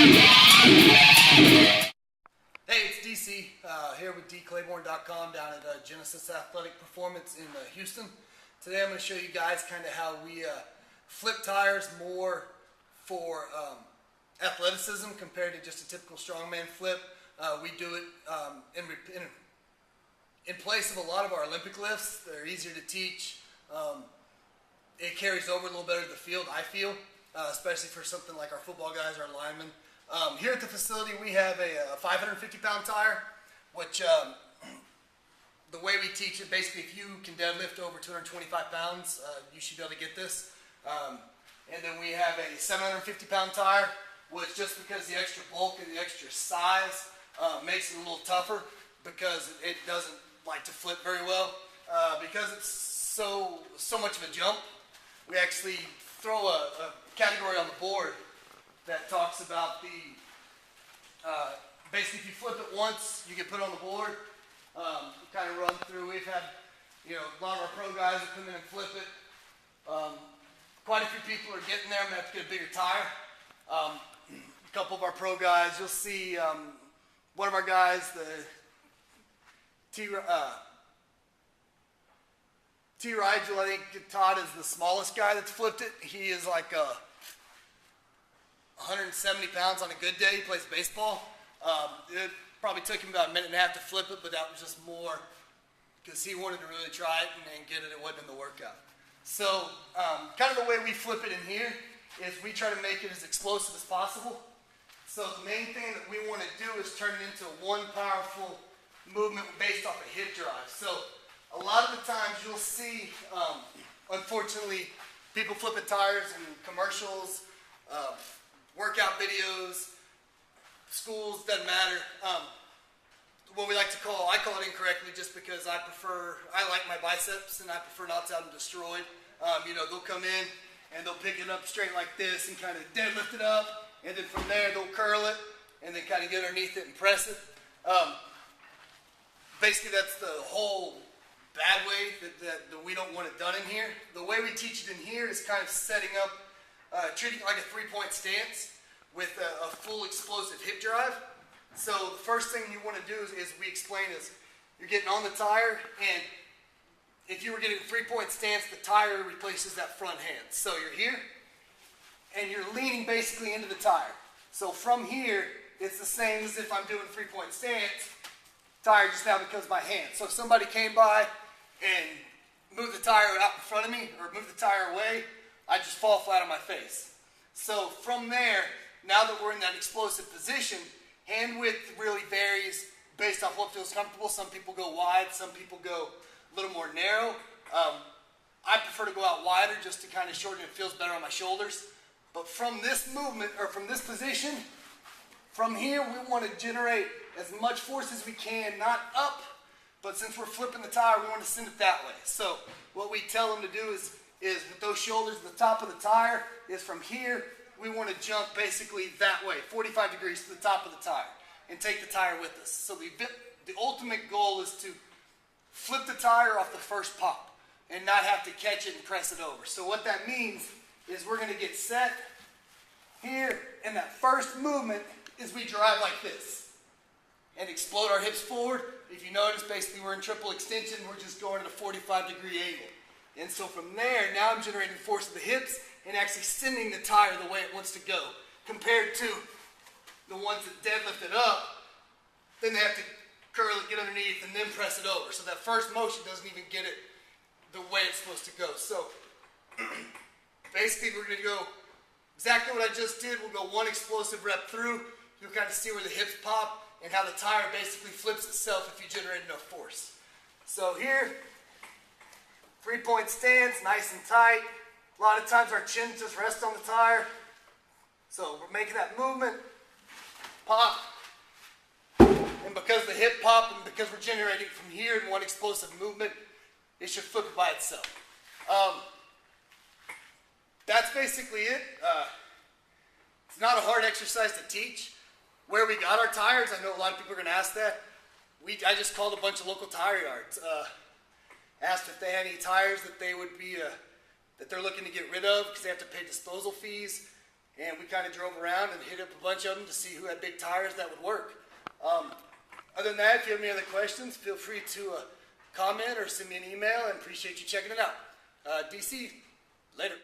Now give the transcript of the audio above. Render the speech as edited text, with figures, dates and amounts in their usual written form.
Hey, it's DC here with dclayborn.com down at Genesis Athletic Performance in Houston. Today I'm going to show you guys kind of how we flip tires more for athleticism compared to just a typical strongman flip. We do it in place of a lot of our Olympic lifts. They're easier to teach. It carries over a little better to the field, I feel, especially for something like our football guys, our linemen. Here at the facility, we have a 550-pound tire, which the way we teach it, basically, if you can deadlift over 225 pounds, you should be able to get this. And then we have a 750-pound tire, which just because the extra bulk and the extra size makes it a little tougher because it doesn't like to flip very well. Because it's so much of a jump, we actually throw a category on the board that talks about the, basically if you flip it once, you get put on the board. Kind of run through, we've had, a lot of our pro guys will come in and flip it. Quite a few people are getting there. I'm going to have to get a bigger tire. A couple of our pro guys, you'll see one of our guys, the Rigel, I think Todd is the smallest guy that's flipped it. He is like 170 pounds on a good day. He plays baseball. It probably took him about a minute and a half to flip it, but that was just more because he wanted to really try it and get it. It wasn't in the workout. So kind of the way we flip it in here is we try to make it as explosive as possible. So the main thing that we want to do is turn it into one powerful movement based off a hip drive. So a lot of the times you'll see, unfortunately, people flipping tires in commercials, workout videos, schools, doesn't matter. What we like to I call it incorrectly just because I like my biceps and I prefer not to have them destroyed. They'll come in and they'll pick it up straight like this and kind of deadlift it up, and then from there they'll curl it and then kind of get underneath it and press it. Basically that's the whole bad way that we don't want it done in here. The way we teach it in here is kind of setting up, treating it like a three-point stance with a full explosive hip drive. So the first thing you want to do is we explain is you're getting on the tire, and if you were getting a three-point stance, the tire replaces that front hand. So you're here, and you're leaning basically into the tire. So from here, it's the same as if I'm doing a three-point stance. Tire just now becomes my hand. So if somebody came by and moved the tire out in front of me or moved the tire away, I just fall flat on my face. So from there, now that we're in that explosive position, hand width really varies based off what feels comfortable. Some people go wide, some people go a little more narrow. I prefer to go out wider just to kind of shorten it. It feels better on my shoulders. But from this movement, or from this position, from here we want to generate as much force as we can, not up, but since we're flipping the tire, we want to send it that way. So what we tell them to do is with those shoulders at the top of the tire, is from here, we want to jump basically that way, 45 degrees to the top of the tire, and take the tire with us. So the ultimate goal is to flip the tire off the first pop and not have to catch it and press it over. So what that means is we're going to get set here, and that first movement is we drive like this and explode our hips forward. If you notice, basically we're in triple extension. We're just going at a 45-degree angle. And so from there, now I'm generating force of the hips and actually sending the tire the way it wants to go, compared to the ones that deadlift it up. Then they have to curl it, get underneath, and then press it over. So that first motion doesn't even get it the way it's supposed to go. So basically we're going to go exactly what I just did. We'll go one explosive rep through. You'll kind of see where the hips pop and how the tire basically flips itself if you generate enough force. So here, three-point stance, nice and tight. A lot of times our chin just rests on the tire. So we're making that movement, pop, and because the hip pop and because we're generating from here in one explosive movement, it should flip it by itself. That's basically it. It's not a hard exercise to teach. Where we got our tires, I know a lot of people are going to ask that. I just called a bunch of local tire yards. Asked if they had any tires that they would be that they're looking to get rid of because they have to pay disposal fees. and we kind of drove around and hit up a bunch of them to see who had big tires that would work. Other than that, if you have any other questions, feel free to comment or send me an email, and appreciate you checking it out. DC, later.